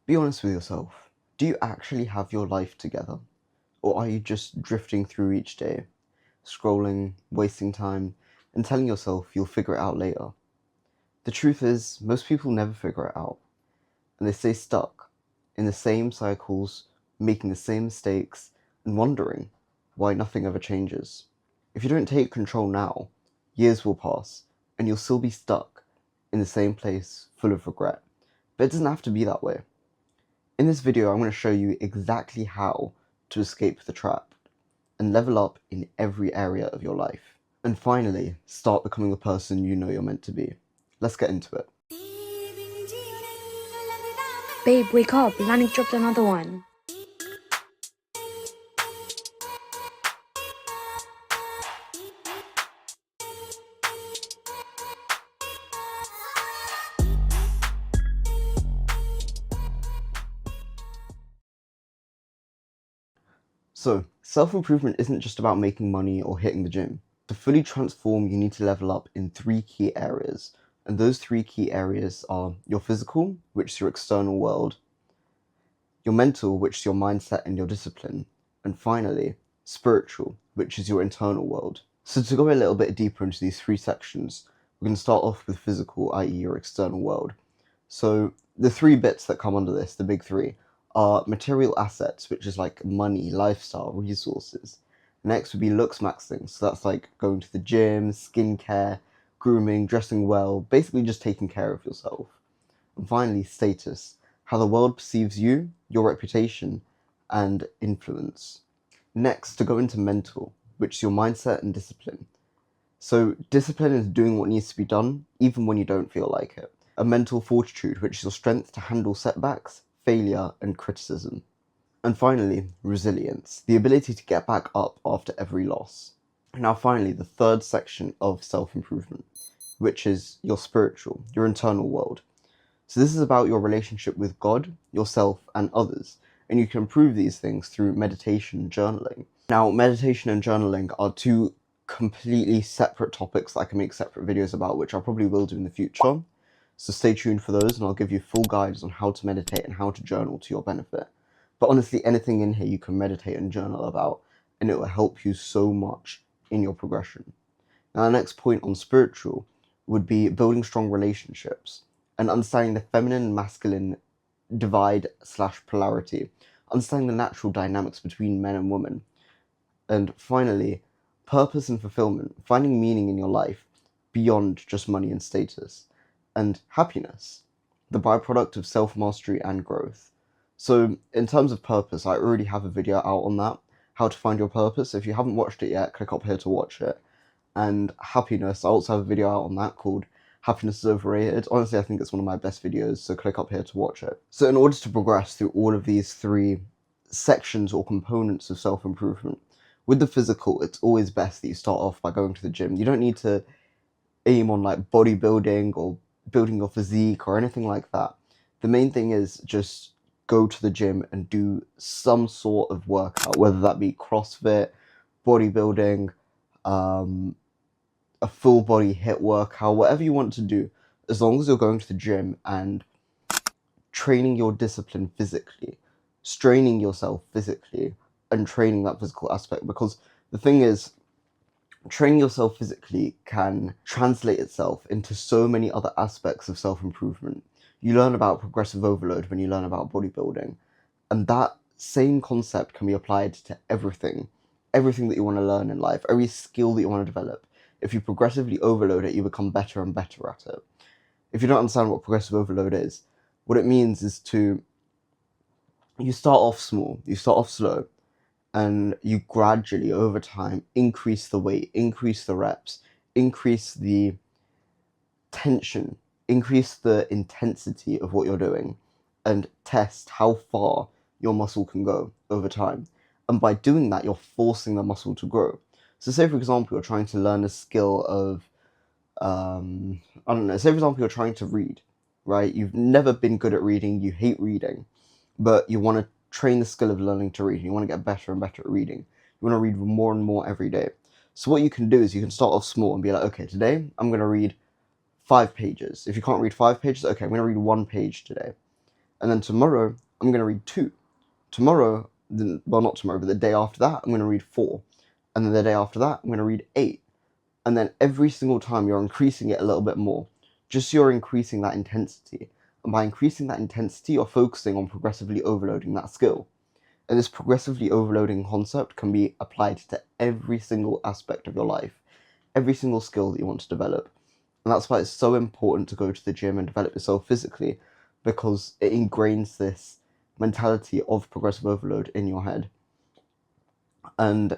Be honest with yourself. Do you actually have your life together? Or are you just drifting through each day, scrolling, wasting time, and telling yourself you'll figure it out later? The truth is, most people never figure it out, and they stay stuck in the same cycles, making the same mistakes, and wondering why nothing ever changes. If you don't take control now, years will pass, and you'll still be stuck in the same place full of regret. But it doesn't have to be that way. In this video, I'm going to show you exactly how to escape the trap and level up in every area of your life. And finally, start becoming the person you know you're meant to be. Let's get into it. Babe, wake up. Lanik dropped another one. So, self-improvement isn't just about making money or hitting the gym. To fully transform, you need to level up in 3 key areas. And those 3 key areas are your physical, which is your external world, your mental, which is your mindset and your discipline, and finally, spiritual, which is your internal world. So to go a little bit deeper into these 3 sections, we're going to start off with physical, i.e. your external world. So the 3 bits that come under this, the big 3, are material assets, which is like money, lifestyle, resources. Next would be looks maxing, so that's like going to the gym, skincare, grooming, dressing well, basically just taking care of yourself. And finally, status, how the world perceives you, your reputation, and influence. Next, to go into mental, which is your mindset and discipline. So discipline is doing what needs to be done, even when you don't feel like it. A mental fortitude, which is your strength to handle setbacks, failure, and criticism. And finally, resilience, the ability to get back up after every loss. Now finally, the 3rd section of self-improvement, which is your spiritual, your internal world. So this is about your relationship with God, yourself, and others, and you can improve these things through meditation and journaling. Now, meditation and journaling are 2 completely separate topics that I can make separate videos about, which I probably will do in the future. So stay tuned for those, and I'll give you full guides on how to meditate and how to journal to your benefit. But honestly, anything in here you can meditate and journal about, and it will help you so much in your progression. Now, the next point on spiritual would be building strong relationships and understanding the feminine and masculine divide/polarity, understanding the natural dynamics between men and women. And finally, purpose and fulfillment, finding meaning in your life beyond just money and status. And happiness, the byproduct of self-mastery and growth. So in terms of purpose, I already have a video out on that, how to find your purpose. If you haven't watched it yet, click up here to watch it. And happiness, I also have a video out on that called Happiness is Overrated. Honestly, I think it's one of my best videos, so click up here to watch it. So in order to progress through all of these 3 sections or components of self-improvement, with the physical, it's always best that you start off by going to the gym. You don't need to aim on like bodybuilding or building your physique or anything like that. The main thing is just go to the gym and do some sort of workout, whether that be CrossFit, bodybuilding, a full body HIIT workout, whatever you want to do, as long as you're going to the gym and training your discipline physically, straining yourself physically, and training that physical aspect. Because the thing is, training yourself physically can translate itself into so many other aspects of self-improvement. You learn about progressive overload when you learn about bodybuilding, and that same concept can be applied to everything that you want to learn in life, every skill that you want to develop. If you progressively overload it, you become better and better at it. If you don't understand what progressive overload is, what it means is you start off small, you start off slow, and you gradually, over time, increase the weight, increase the reps, increase the tension, increase the intensity of what you're doing, and test how far your muscle can go over time. And by doing that, you're forcing the muscle to grow. So say, for example, you're trying to learn a skill of, I don't know, say, for example, you're trying to read, right? You've never been good at reading, you hate reading, but you want to train the skill of learning to read. You want to get better and better at reading. You want to read more and more every day. So what you can do is you can start off small and be like, okay, today I'm going to read 5 pages. If you can't read 5 pages, okay, I'm going to read 1 page today. And then tomorrow, I'm going to read 2. Tomorrow, well, not tomorrow, but the day after that, I'm going to read 4. And then the day after that, I'm going to read 8. And then every single time you're increasing it a little bit more. Just you're increasing that intensity. And by increasing that intensity, you're focusing on progressively overloading that skill. And this progressively overloading concept can be applied to every single aspect of your life, every single skill that you want to develop. And that's why it's so important to go to the gym and develop yourself physically, because it ingrains this mentality of progressive overload in your head. And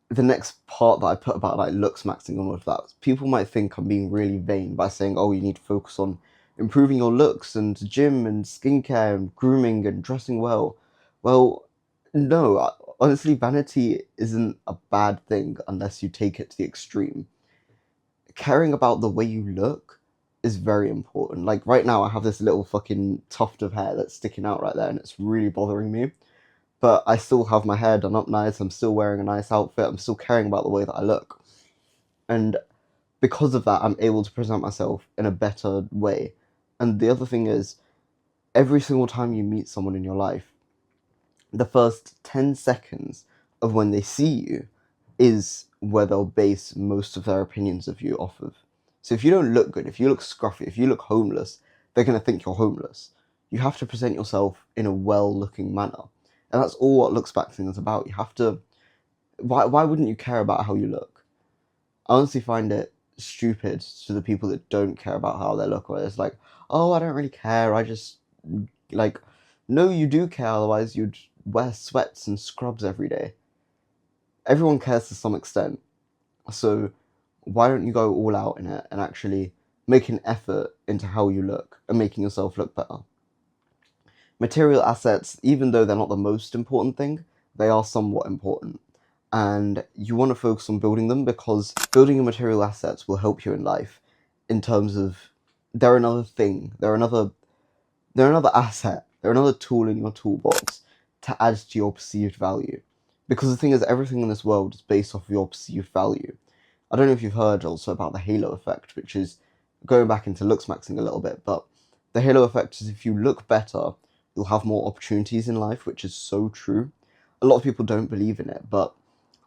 the next part that I put about like looks maxing and all of that, people might think I'm being really vain by saying, oh, you need to focus on improving your looks and gym and skincare and grooming and dressing well. Well, no, honestly, vanity isn't a bad thing unless you take it to the extreme. Caring about the way you look is very important. Like right now, I have this little fucking tuft of hair that's sticking out right there, and it's really bothering me. But I still have my hair done up nice. I'm still wearing a nice outfit. I'm still caring about the way that I look, and because of that, I'm able to present myself in a better way. And the other thing is, every single time you meet someone in your life, the first 10 seconds of when they see you is where they'll base most of their opinions of you off of. So if you don't look good, if you look scruffy, if you look homeless, they're going to think you're homeless. You have to present yourself in a well-looking manner. And that's all what looks back thing is about. You have to... Why wouldn't you care about how you look? I honestly find it stupid to the people that don't care about how they look, or it's like, oh, I don't really care, I just... Like, no, you do care, otherwise you'd wear sweats and scrubs every day. Everyone cares to some extent. So why don't you go all out in it and actually make an effort into how you look and making yourself look better? Material assets, even though they're not the most important thing, they are somewhat important. And you want to focus on building them because building your material assets will help you in life in terms of they're another thing, they're another asset, they're another tool in your toolbox to add to your perceived value. Because the thing is, everything in this world is based off of your perceived value. I don't know if you've heard also about the halo effect, which is going back into looks maxing a little bit, but the halo effect is if you look better, you'll have more opportunities in life, which is so true. A lot of people don't believe in it, but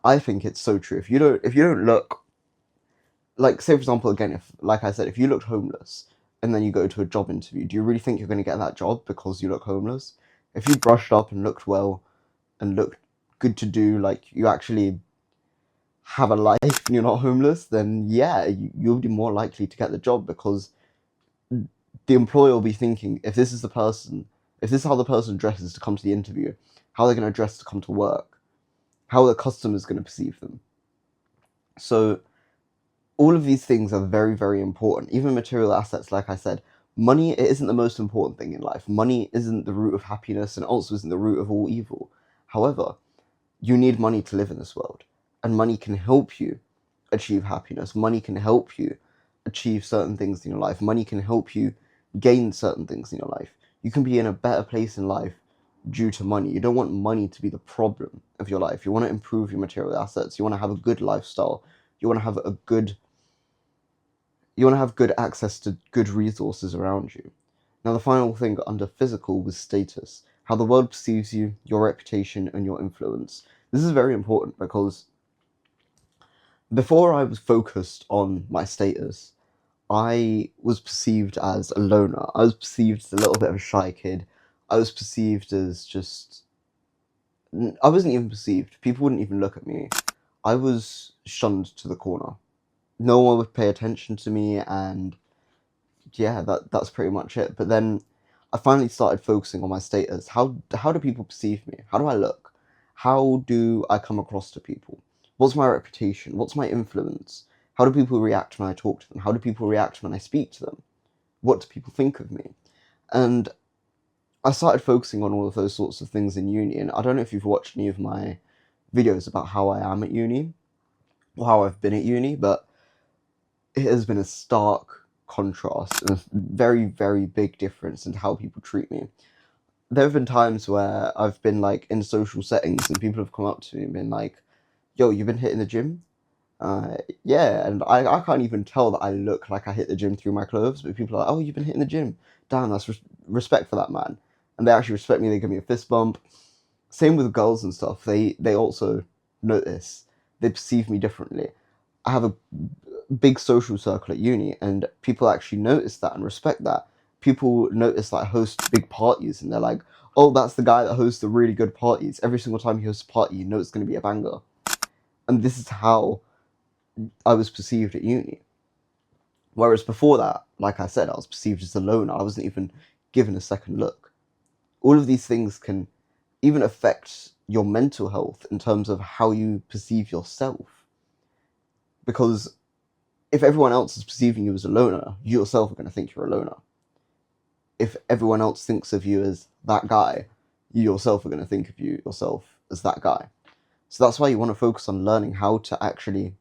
I think it's so true. If you don't look like, say for example, again, if like I said, if you looked homeless and then you go to a job interview, do you really think you're going to get that job because you look homeless? If you brushed up and looked well and looked good to do, like you actually have a life and you're not homeless, then yeah, you'll be more likely to get the job because the employer will be thinking, if this is the person, if this is how the person dresses to come to the interview, how are they going to dress to come to work? How are the customers going to perceive them? So all of these things are very, very important. Even material assets, like I said, money, it isn't the most important thing in life. Money isn't the root of happiness and also isn't the root of all evil. However, you need money to live in this world, and money can help you achieve happiness. Money can help you achieve certain things in your life. Money can help you gain certain things in your life. You can be in a better place in life due to money. You don't want money to be the problem of your life. You want to improve your material assets. You want to have a good lifestyle. You want to have good access to good resources around you. Now, the final thing under physical was status, how the world perceives you, your reputation, and your influence. This is very important because before I was focused on my status, I was perceived as a loner. I was perceived as a little bit of a shy kid. I was perceived as just... I wasn't even perceived. People wouldn't even look at me. I was shunned to the corner. No one would pay attention to me, and yeah, that's pretty much it. But then I finally started focusing on my status. How do people perceive me? How do I look? How do I come across to people? What's my reputation? What's my influence? How do people react when I talk to them? How do people react when I speak to them? What do people think of me? And I started focusing on all of those sorts of things in uni. And I don't know if you've watched any of my videos about how I am at uni or how I've been at uni, but it has been a stark contrast and a very, very big difference in how people treat me. There have been times where I've been like in social settings and people have come up to me and been like, yo, you've been hitting the gym? Yeah, and I can't even tell that I look like I hit the gym through my clothes, but people are like, oh, you've been hitting the gym. Damn, that's respect for that man. and they actually respect me. They give me a fist bump. Same with girls and stuff. They also notice. They perceive me differently. I have a big social circle at uni, and people actually notice that and respect that. People notice that I host big parties, and they're like, "Oh, that's the guy that hosts the really good parties. Every single time he hosts a party, you know it's going to be a banger." And this is how I was perceived at uni. Whereas before that, like I said, I was perceived as a loner. I wasn't even given a second look. All of these things can even affect your mental health in terms of how you perceive yourself. Because if everyone else is perceiving you as a loner, you yourself are going to think you're a loner. If everyone else thinks of you as that guy, you yourself are going to think of you yourself as that guy. So that's why you want to focus on learning how to actually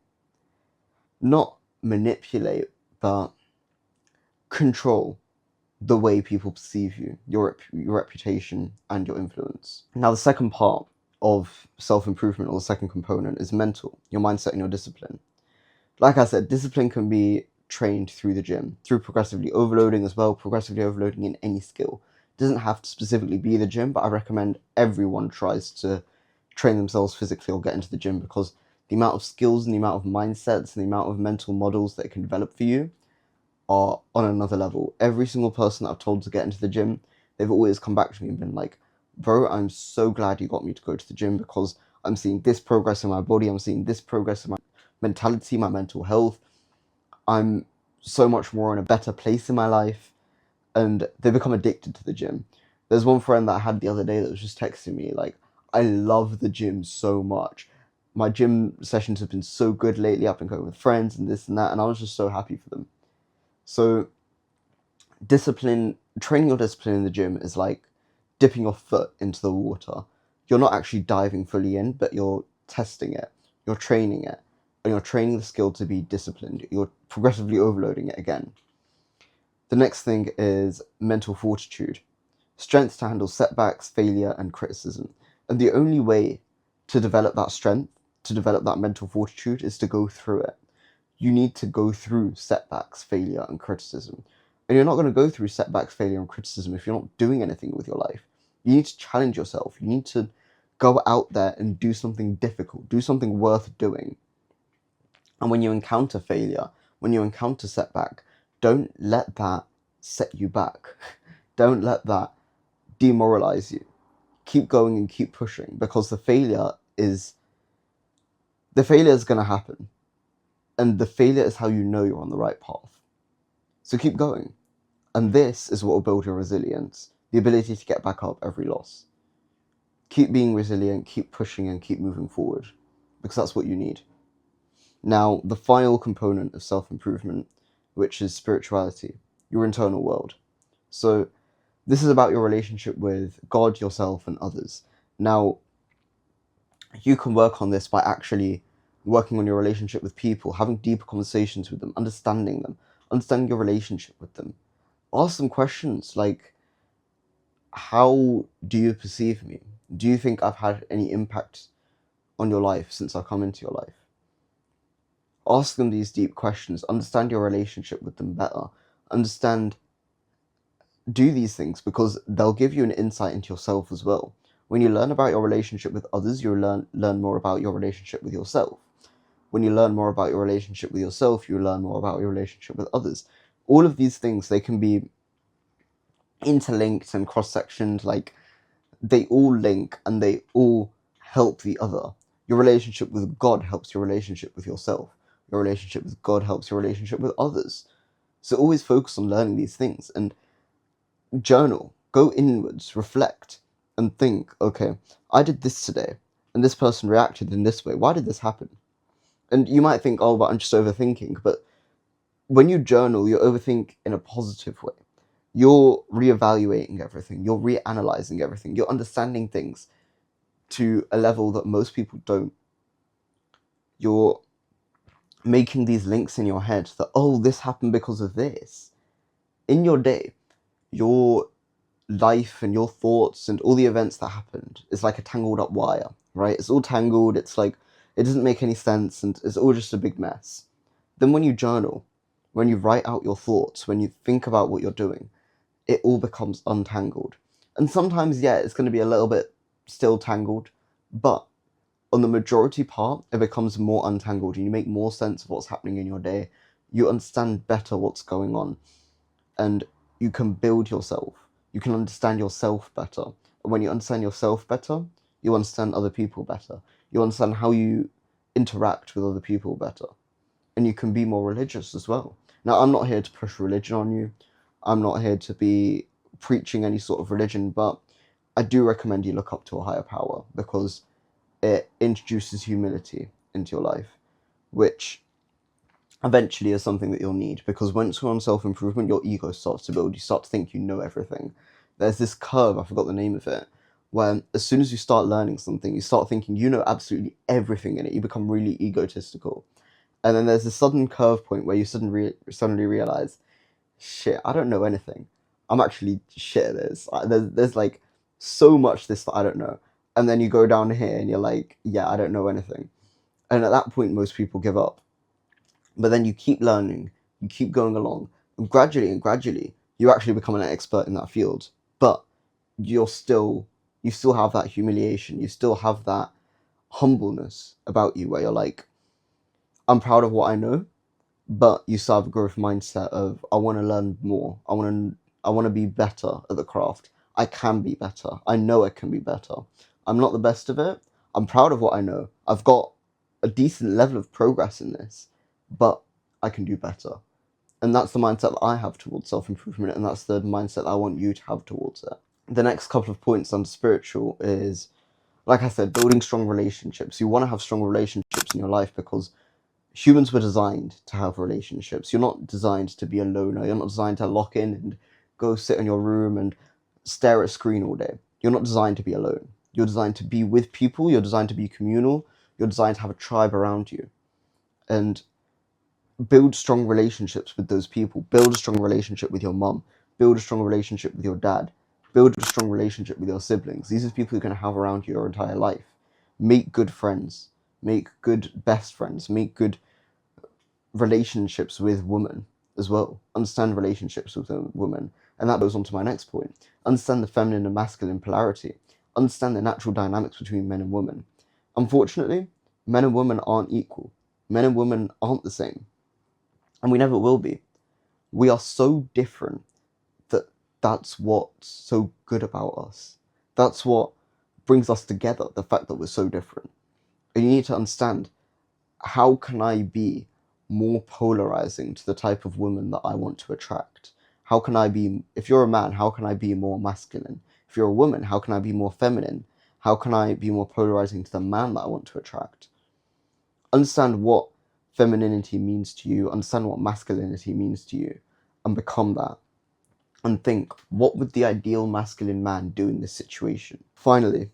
not manipulate, but control the way people perceive you, your reputation, and your influence. Now, the second part of self-improvement, or the second component, is mental, your mindset and your discipline. Like I said, discipline can be trained through the gym, through progressively overloading as well, progressively overloading in any skill. It doesn't have to specifically be the gym, but I recommend everyone tries to train themselves physically or get into the gym, because the amount of skills and the amount of mindsets and the amount of mental models that it can develop for you are on another level. Every single person that I've told to get into the gym, they've always come back to me and been like, "Bro, I'm so glad you got me to go to the gym, because I'm seeing this progress in my body, I'm seeing this progress in my mentality, my mental health. I'm so much more in a better place in my life." And they become addicted to the gym. There's one friend that I had the other day that was just texting me like, "I love the gym so much. My gym sessions have been so good lately. I've been going with friends and this and that," and I was just so happy for them. So discipline, training your discipline in the gym is like dipping your foot into the water. You're not actually diving fully in, but you're testing it, you're training it, and you're training the skill to be disciplined. You're progressively overloading it again. The next thing is mental fortitude, strength to handle setbacks, failure, and criticism. And the only way to develop that strength, to develop that mental fortitude, is to go through it. You need to go through setbacks, failure, and criticism. And you're not going to go through setbacks, failure, and criticism if you're not doing anything with your life. You need to challenge yourself. You need to go out there and do something difficult, do something worth doing. And when you encounter failure, when you encounter setback, don't let that set you back. Don't let that demoralize you. Keep going and keep pushing, because the failure is going to happen. And the failure is how you know you're on the right path. So keep going. And this is what will build your resilience, the ability to get back up every loss. Keep being resilient, keep pushing, and keep moving forward, because that's what you need. Now, the final component of self-improvement, which is spirituality, your internal world. So this is about your relationship with God, yourself, and others. Now, you can work on this by actually working on your relationship with people, having deeper conversations with them, understanding your relationship with them. Ask them questions like, how do you perceive me? Do you think I've had any impact on your life since I've come into your life? Ask them these deep questions. Understand your relationship with them better. Do these things, because they'll give you an insight into yourself as well. When you learn about your relationship with others, you learn more about your relationship with yourself. When you learn more about your relationship with yourself, you learn more about your relationship with others. All of these things, they can be interlinked and cross-sectioned, like they all link and they all help the other. Your relationship with God helps your relationship with yourself. Your relationship with God helps your relationship with others. So always focus on learning these things and journal, go inwards, reflect, and think, okay, I did this today, and this person reacted in this way. Why did this happen? And you might think, oh, but I'm just overthinking. But when you journal, you overthink in a positive way. You're reevaluating everything. You're reanalyzing everything. You're understanding things to a level that most people don't. You're making these links in your head that, oh, this happened because of this. In your day, your life and your thoughts and all the events that happened is like a tangled up wire, right? It's all tangled. It's like, it doesn't make any sense, and it's all just a big mess. Then when you journal, when you write out your thoughts, when you think about what you're doing, it all becomes untangled. And sometimes, yeah, it's going to be a little bit still tangled, but on the majority part, it becomes more untangled and you make more sense of what's happening in your day. You understand better what's going on, and you can build yourself. You can understand yourself better. And when you understand yourself better, you understand other people better. You understand how you interact with other people better. And you can be more religious as well. Now, I'm not here to push religion on you. I'm not here to be preaching any sort of religion, but I do recommend you look up to a higher power because it introduces humility into your life, which eventually is something that you'll need, because once you're on self-improvement, your ego starts to build. You start to think you know everything. There's this curve, I forgot the name of it, where as soon as you start learning something, you start thinking you know absolutely everything in it. You become really egotistical. And then there's this sudden curve point where you suddenly realize, shit, I don't know anything. I'm actually shit at this. There's like so much this that I don't know. And then you go down here and you're like, yeah, I don't know anything. And at that point, most people give up. But then you keep learning, you keep going along, and gradually, you actually become an expert in that field. But you're still, you still have that humiliation, you still have that humbleness about you where you're like, I'm proud of what I know, but you still have a growth mindset of I want to learn more. I want to be better at the craft. I can be better. I know I can be better. I'm not the best of it. I'm proud of what I know. I've got a decent level of progress in this, but I can do better. And that's the mindset that I have towards self-improvement, and that's the mindset that I want you to have towards it. The next couple of points under spiritual is, like I said, building strong relationships. You want to have strong relationships in your life because humans were designed to have relationships. You're not designed to be a loner. You're not designed to lock in and go sit in your room and stare at a screen all day. You're not designed to be alone. You're designed to be with people. You're designed to be communal. You're designed to have a tribe around you. And build strong relationships with those people. Build a strong relationship with your mum. Build a strong relationship with your dad. Build a strong relationship with your siblings. These are people you're going to have around you your entire life. Make good friends. Make good best friends. Make good relationships with women as well. Understand relationships with women. And that goes on to my next point. Understand the feminine and masculine polarity. Understand the natural dynamics between men and women. Unfortunately, men and women aren't equal. Men and women aren't the same. And we never will be. We are so different that that's what's so good about us. That's what brings us together, the fact that we're so different. And you need to understand, how can I be more polarizing to the type of woman that I want to attract? How can I be, if you're a man, how can I be more masculine? If you're a woman, how can I be more feminine? How can I be more polarizing to the man that I want to attract? Understand what femininity means to you, understand what masculinity means to you, and become that. And think, what would the ideal masculine man do in this situation? Finally,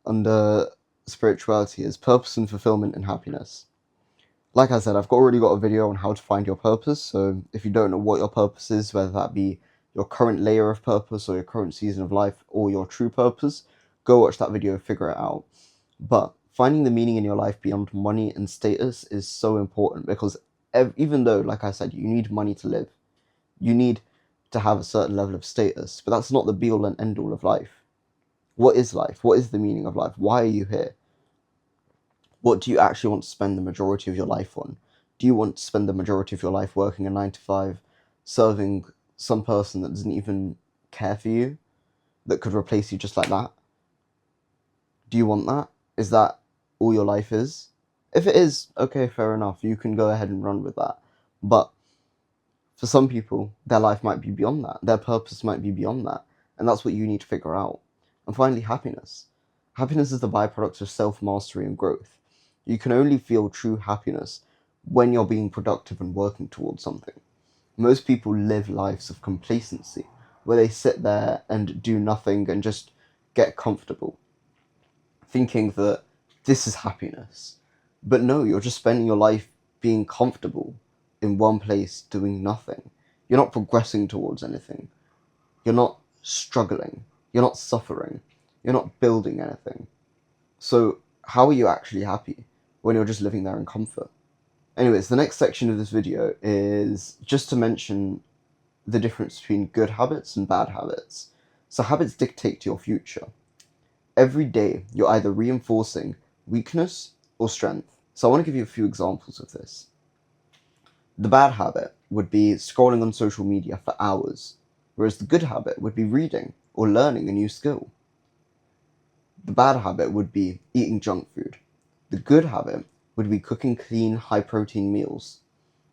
under spirituality is purpose and fulfillment and happiness. Like I said, I've already got a video on how to find your purpose, so if you don't know what your purpose is, whether that be your current layer of purpose or your current season of life or your true purpose, go watch that video, figure it out. But finding the meaning in your life beyond money and status is so important, because even though, like I said, you need money to live, you need to have a certain level of status, but that's not the be-all and end-all of life. What is life? What is the meaning of life? Why are you here? What do you actually want to spend the majority of your life on? Do you want to spend the majority of your life working a 9 to 5, serving some person that doesn't even care for you, that could replace you just like that? Do you want that? Is that all your life is? If it is, okay, fair enough. You can go ahead and run with that. But for some people, their life might be beyond that. Their purpose might be beyond that. And that's what you need to figure out. And finally, happiness. Happiness is the byproduct of self-mastery and growth. You can only feel true happiness when you're being productive and working towards something. Most people live lives of complacency, where they sit there and do nothing and just get comfortable, thinking that this is happiness. But no, you're just spending your life being comfortable in one place doing nothing. You're not progressing towards anything. You're not struggling. You're not suffering. You're not building anything. So how are you actually happy when you're just living there in comfort? Anyways, the next section of this video is just to mention the difference between good habits and bad habits. So habits dictate to your future. Every day, you're either reinforcing weakness or strength. So I want to give you a few examples of this. The bad habit would be scrolling on social media for hours, whereas the good habit would be reading or learning a new skill. The bad habit would be eating junk food. The good habit would be cooking clean, high-protein meals.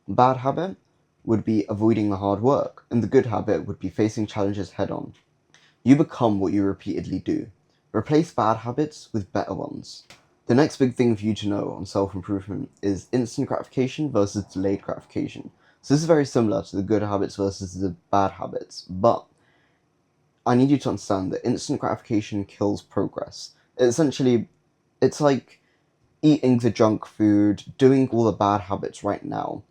The bad habit would be avoiding the hard work, and the good habit would be facing challenges head-on. You become what you repeatedly do. Replace bad habits with better ones. The next big thing for you to know on self-improvement is instant gratification versus delayed gratification. So this is very similar to the good habits versus the bad habits, but I need you to understand that instant gratification kills progress. Essentially, it's like eating the junk food, doing all the bad habits right now,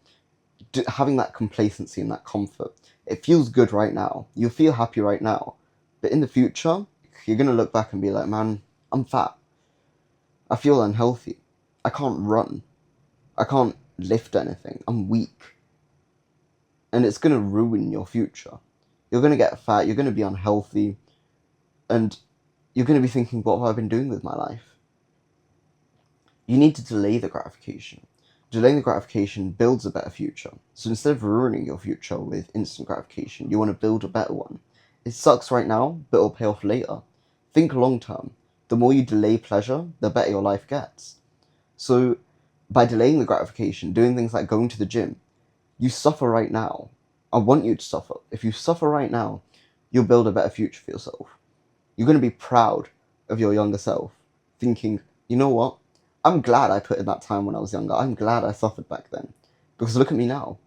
having that complacency and that comfort. It feels good right now. You'll feel happy right now. But in the future, you're going to look back and be like, man, I'm fat. I feel unhealthy. I can't run. I can't lift anything. I'm weak. And it's going to ruin your future. You're going to get fat. You're going to be unhealthy. And you're going to be thinking, what have I been doing with my life? You need to delay the gratification. Delaying the gratification builds a better future. So instead of ruining your future with instant gratification, you want to build a better one. It sucks right now, but it'll pay off later. Think long term. The more you delay pleasure, the better your life gets. So by delaying the gratification, doing things like going to the gym, you suffer right now. I want you to suffer. If you suffer right now, you'll build a better future for yourself. You're going to be proud of your younger self, thinking, you know what? I'm glad I put in that time when I was younger. I'm glad I suffered back then. Because look at me now.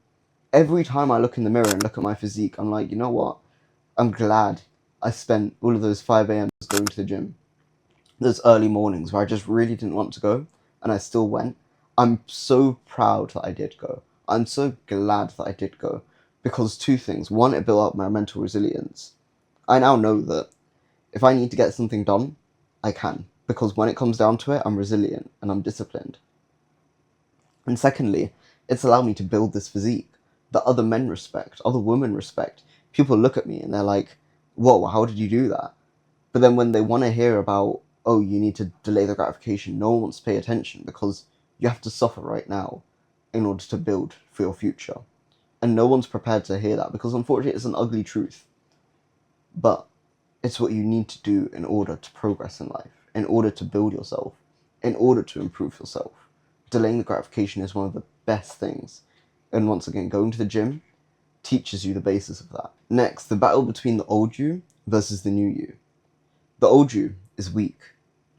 Every time I look in the mirror and look at my physique, I'm like, you know what? I'm glad I spent all of those 5 a.m. going to the gym. Those early mornings where I just really didn't want to go, and I still went. I'm so proud that I did go. I'm so glad that I did go. Because two things. One, it built up my mental resilience. I now know that if I need to get something done, I can. Because when it comes down to it, I'm resilient and I'm disciplined. And secondly, it's allowed me to build this physique that other men respect, other women respect. People look at me and they're like, whoa, how did you do that? But then when they want to hear about, oh, you need to delay the gratification, no one wants to pay attention because you have to suffer right now in order to build for your future. And no one's prepared to hear that because unfortunately it's an ugly truth. But it's what you need to do in order to progress in life, in order to build yourself, in order to improve yourself. Delaying the gratification is one of the best things. And once again, going to the gym teaches you the basis of that. Next, the battle between the old you versus the new you. The old you is weak,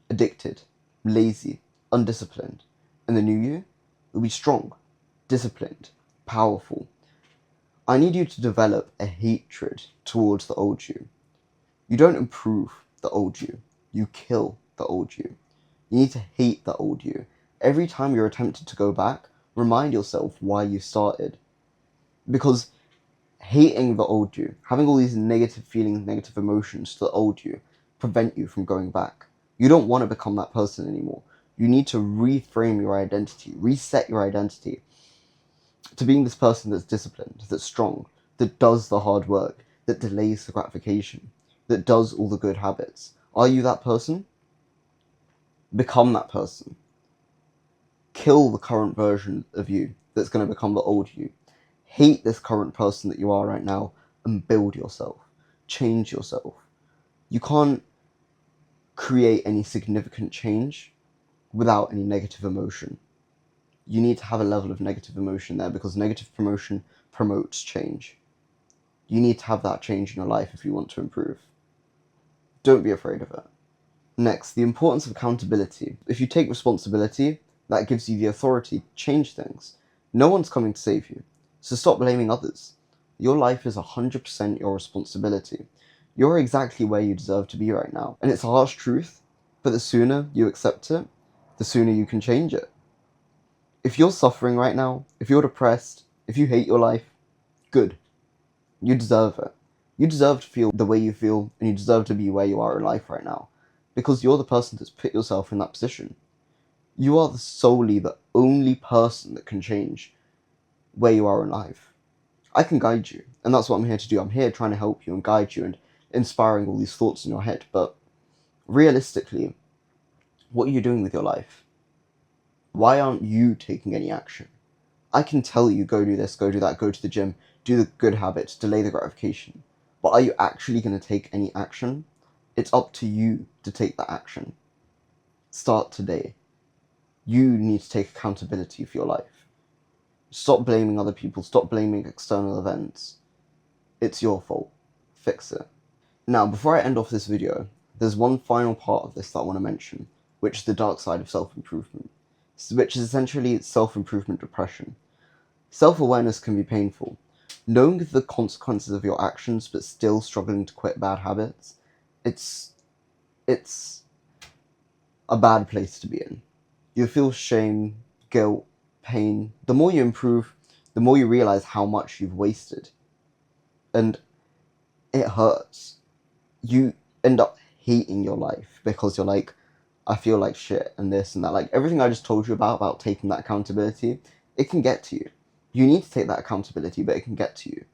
addicted, lazy, undisciplined. And the new you will be strong, disciplined, powerful. I need you to develop a hatred towards the old you. You don't improve the old you. You kill the old you. You need to hate the old you. Every time you're tempted to go back, remind yourself why you started. Because hating the old you, having all these negative feelings, negative emotions to the old you, prevent you from going back. You don't want to become that person anymore. You need to reframe your identity, reset your identity to being this person that's disciplined, that's strong, that does the hard work, that delays the gratification, that does all the good habits. Are you that person? Become that person. Kill the current version of you that's going to become the old you. Hate this current person that you are right now and build yourself. Change yourself. You can't create any significant change without any negative emotion. You need to have a level of negative emotion there because negative promotion promotes change. You need to have that change in your life if you want to improve. Don't be afraid of it. Next, the importance of accountability. If you take responsibility, that gives you the authority to change things. No one's coming to save you, so stop blaming others. Your life is 100% your responsibility. You're exactly where you deserve to be right now. And it's a harsh truth, but the sooner you accept it, the sooner you can change it. If you're suffering right now, if you're depressed, if you hate your life, good. You deserve it. You deserve to feel the way you feel, and you deserve to be where you are in life right now. Because you're the person that's put yourself in that position. You are solely the only person that can change where you are in life. I can guide you, and that's what I'm here to do. I'm here trying to help you and guide you and inspiring all these thoughts in your head, but realistically, what are you doing with your life? Why aren't you taking any action? I can tell you, go do this, go do that, go to the gym, do the good habits, delay the gratification. But are you actually going to take any action? It's up to you to take that action. Start today. You need to take accountability for your life. Stop blaming other people, stop blaming external events. It's your fault. Fix it. Now, before I end off this video, there's one final part of this that I want to mention, which is the dark side of self-improvement, which is essentially self-improvement depression. Self-awareness can be painful. Knowing the consequences of your actions but still struggling to quit bad habits, it's a bad place to be in. You feel shame, guilt, pain. The more you improve, the more you realize how much you've wasted. And it hurts. You end up hating your life because you're like, I feel like shit and this and that. Like everything I just told you about taking that accountability, it can get to you. You need to take that accountability, but it can get to you.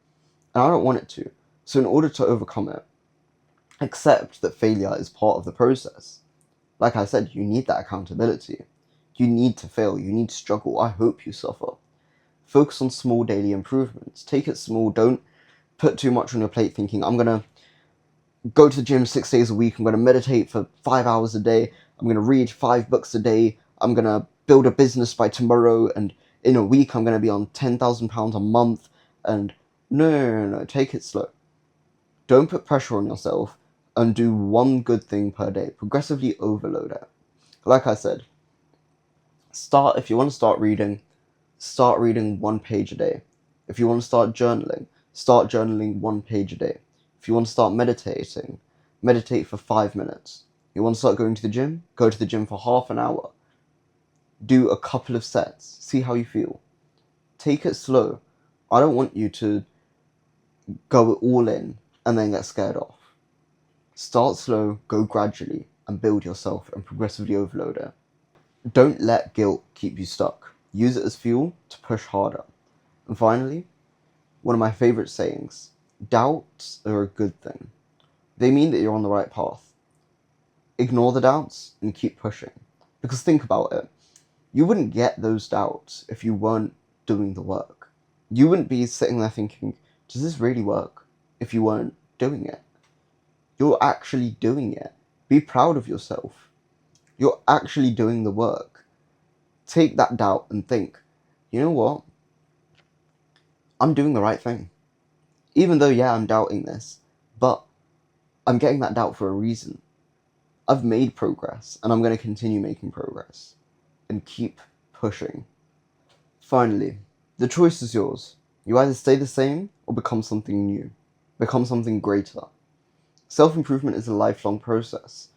And I don't want it to. So in order to overcome it, accept that failure is part of the process. Like I said, you need that accountability. You need to fail. You need to struggle. I hope you suffer. Focus on small daily improvements. Take it small. Don't put too much on your plate thinking, I'm going to go to the gym 6 days a week. I'm going to meditate for 5 hours a day. I'm going to read 5 books a day. I'm going to build a business by tomorrow. And in a week, I'm going to be on £10,000 a month. And no. Take it slow. Don't put pressure on yourself and do one good thing per day. Progressively overload it. Like I said, if you want to start reading 1 page a day. If you want to start journaling 1 page a day. If you want to start meditating, meditate for 5 minutes. You want to start going to the gym? Go to the gym for half an hour. Do a couple of sets. See how you feel. Take it slow. I don't want you to go all in and then get scared off. Start slow, go gradually, and build yourself and progressively overload it. Don't let guilt keep you stuck. Use it as fuel to push harder. And finally, one of my favorite sayings, doubts are a good thing. They mean that you're on the right path. Ignore the doubts and keep pushing. Because think about it, you wouldn't get those doubts if you weren't doing the work. You wouldn't be sitting there thinking, does this really work? If you weren't doing it. You're actually doing it. Be proud of yourself. You're actually doing the work. Take that doubt and think, you know what? I'm doing the right thing. Even though, yeah, I'm doubting this, but I'm getting that doubt for a reason. I've made progress, and I'm going to continue making progress. And keep pushing. Finally, the choice is yours. You either stay the same or become something new. Become something greater. Self-improvement is a lifelong process.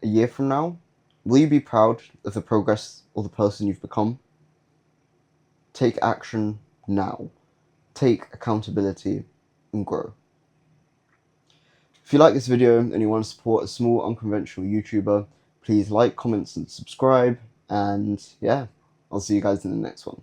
A year from now, will you be proud of the progress or the person you've become? Take action now. Take accountability and grow. If you like this video and you want to support a small unconventional YouTuber, please like, comment, and subscribe. And yeah, I'll see you guys in the next one.